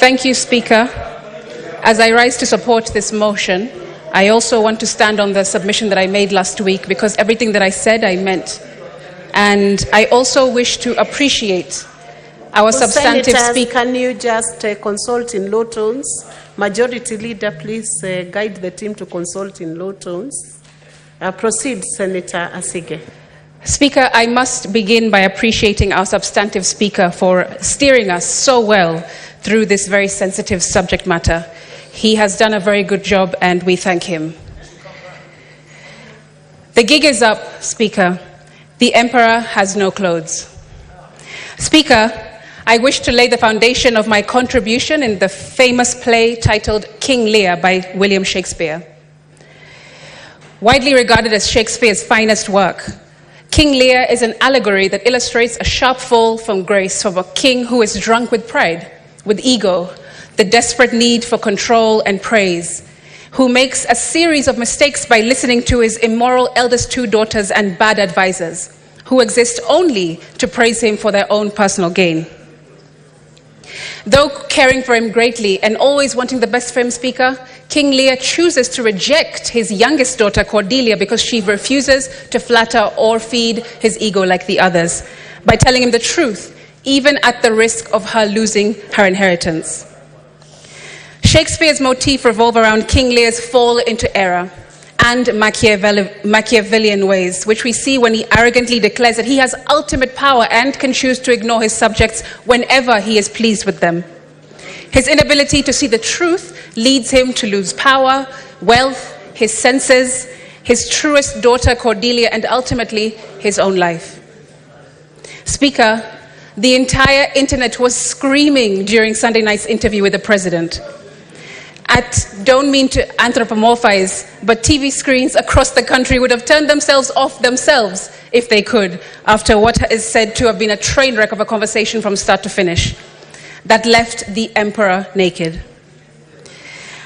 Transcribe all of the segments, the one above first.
Thank you, Speaker. As I rise to support this motion, I also want to stand on the submission that I made last week, because everything that I said, I meant. And I also wish to appreciate our substantive speaker. Can you just consult in low tones? Majority Leader, please guide the team to consult in low tones. Proceed, Senator Asige. Speaker, I must begin by appreciating our substantive speaker for steering us so well through this very sensitive subject matter. He has done a very good job, and we thank him. The gig is up, Speaker. The emperor has no clothes. Speaker, I wish to lay the foundation of my contribution in the famous play titled King Lear by William Shakespeare. Widely regarded as Shakespeare's finest work, King Lear is an allegory that illustrates a sharp fall from grace from a king who is drunk with pride, with ego, the desperate need for control and praise, who makes a series of mistakes by listening to his immoral eldest two daughters and bad advisors, who exist only to praise him for their own personal gain. Though caring for him greatly and always wanting the best for him, Speaker, King Lear chooses to reject his youngest daughter, Cordelia, because she refuses to flatter or feed his ego like the others, by telling him the truth, even at the risk of her losing her inheritance. Shakespeare's motif revolves around King Lear's fall into error and Machiavellian ways, which we see when he arrogantly declares that he has ultimate power and can choose to ignore his subjects whenever he is pleased with them. His inability to see the truth leads him to lose power, wealth, his senses, his truest daughter Cordelia, and ultimately his own life. Speaker, the entire internet was screaming during Sunday night's interview with the president. Don't mean to anthropomorphize, but TV screens across the country would have turned themselves off themselves if they could, after what is said to have been a train wreck of a conversation from start to finish that left the emperor naked.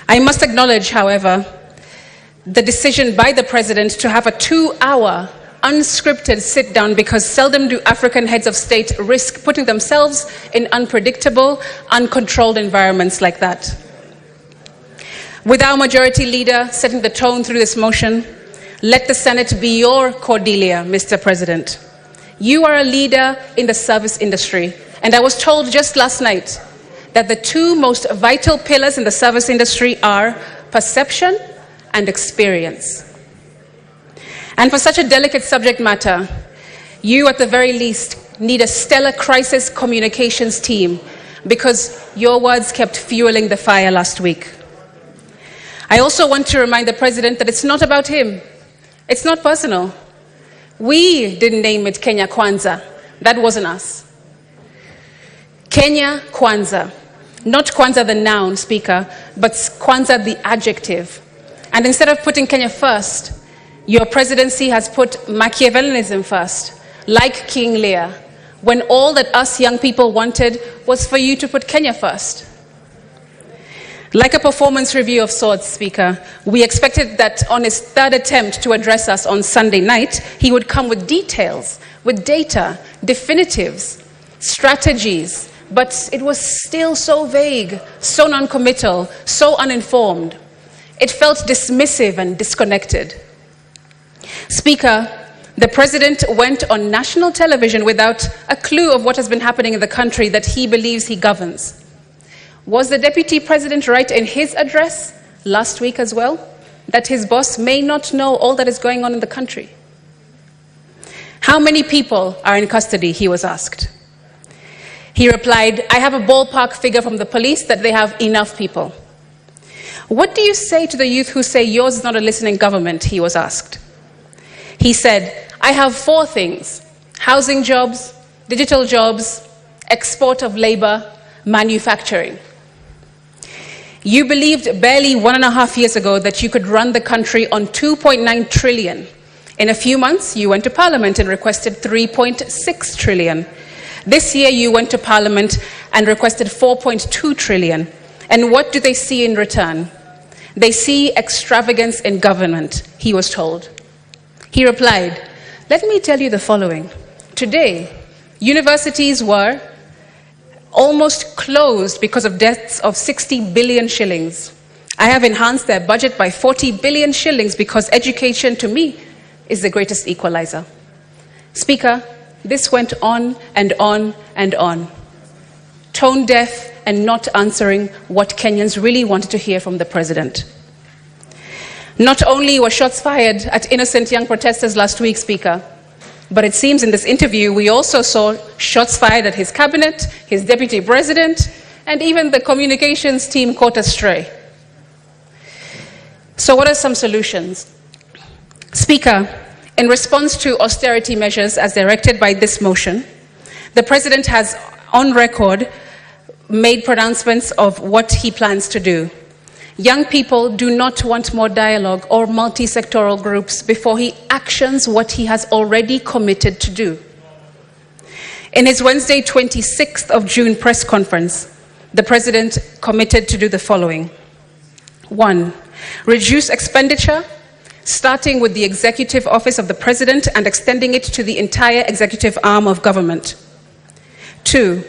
I must acknowledge, however, the decision by the president to have a 2-hour unscripted sit-down, because seldom do African heads of state risk putting themselves in unpredictable, uncontrolled environments like that. With our majority leader setting the tone through this motion, let the Senate be your Cordelia, Mr. President. You are a leader in the service industry, and I was told just last night that the two most vital pillars in the service industry are perception and experience. And for such a delicate subject matter, you at the very least need a stellar crisis communications team, because your words kept fueling the fire last week. I also want to remind the president that it's not about him. It's not personal. We didn't name it Kenya Kwanza. That wasn't us. Kenya Kwanza. Not Kwanza the noun, Speaker, but Kwanza the adjective. And instead of putting Kenya first, your presidency has put Machiavellianism first, like King Lear, when all that us young people wanted was for you to put Kenya first. Like a performance review of sorts, Speaker, we expected that on his third attempt to address us on Sunday night, he would come with details, with data, definitives, strategies, but it was still so vague, so non-committal, so uninformed. It felt dismissive and disconnected. Speaker, the president went on national television without a clue of what has been happening in the country that he believes he governs. Was the deputy president right in his address last week as well, that his boss may not know all that is going on in the country? How many people are in custody, he was asked. He replied, I have a ballpark figure from the police that they have enough people. What do you say to the youth who say yours is not a listening government, he was asked. He said, I have 4 things: housing jobs, digital jobs, export of labor, manufacturing. You believed barely 1.5 years ago that you could run the country on 2.9 trillion. In a few months, you went to Parliament and requested 3.6 trillion. This year, you went to Parliament and requested 4.2 trillion. And what do they see in return? They see extravagance in government, he was told. He replied, let me tell you the following. Today, universities were almost closed because of debts of 60 billion shillings. I have enhanced their budget by 40 billion shillings because education, to me, is the greatest equalizer. Speaker, this went on and on and on. Tone deaf and not answering what Kenyans really wanted to hear from the president. Not only were shots fired at innocent young protesters last week, Speaker, but it seems in this interview we also saw shots fired at his cabinet, his deputy president, and even the communications team caught astray. So what are some solutions? Speaker, in response to austerity measures as directed by this motion, the president has on record made pronouncements of what he plans to do. Young people do not want more dialogue or multi-sectoral groups before he actions what he has already committed to do. In his Wednesday, 26th of June press conference, the president committed to do the following. 1. Reduce expenditure, starting with the executive office of the president and extending it to the entire executive arm of government. 2.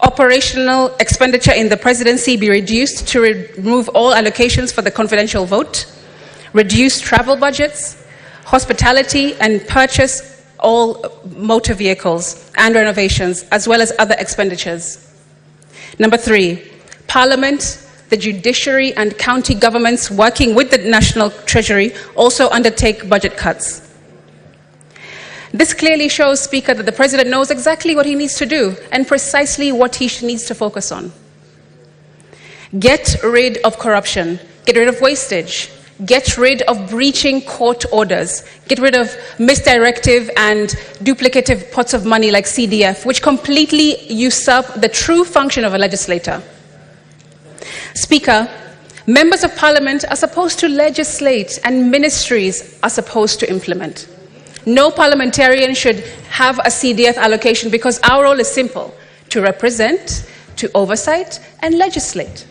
Operational expenditure in the presidency be reduced to remove all allocations for the confidential vote, reduce travel budgets, hospitality, and purchase all motor vehicles and renovations, as well as other expenditures. Number 3, Parliament, the judiciary, and county governments working with the National Treasury also undertake budget cuts. This clearly shows, Speaker, that the president knows exactly what he needs to do and precisely what he needs to focus on. Get rid of corruption, get rid of wastage, get rid of breaching court orders, get rid of misdirective and duplicative pots of money like CDF, which completely usurp the true function of a legislator. Speaker, members of parliament are supposed to legislate and ministries are supposed to implement. No parliamentarian should have a CDF allocation because our role is simple: to represent, to oversight, and legislate.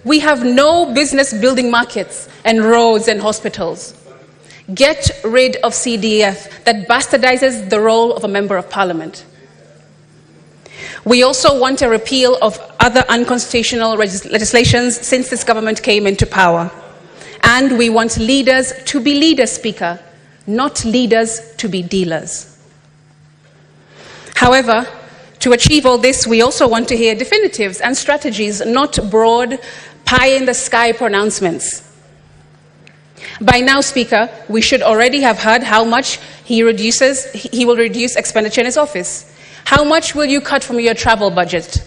We have no business building markets and roads and hospitals. Get rid of CDF that bastardizes the role of a member of parliament. We also want a repeal of other unconstitutional legislations since this government came into power. And we want leaders to be leaders, Speaker, not leaders to be dealers. However, to achieve all this, we also want to hear definitives and strategies, not broad, pie-in-the-sky pronouncements. By now, Speaker, we should already have heard how much he will reduce expenditure in his office. How much will you cut from your travel budget?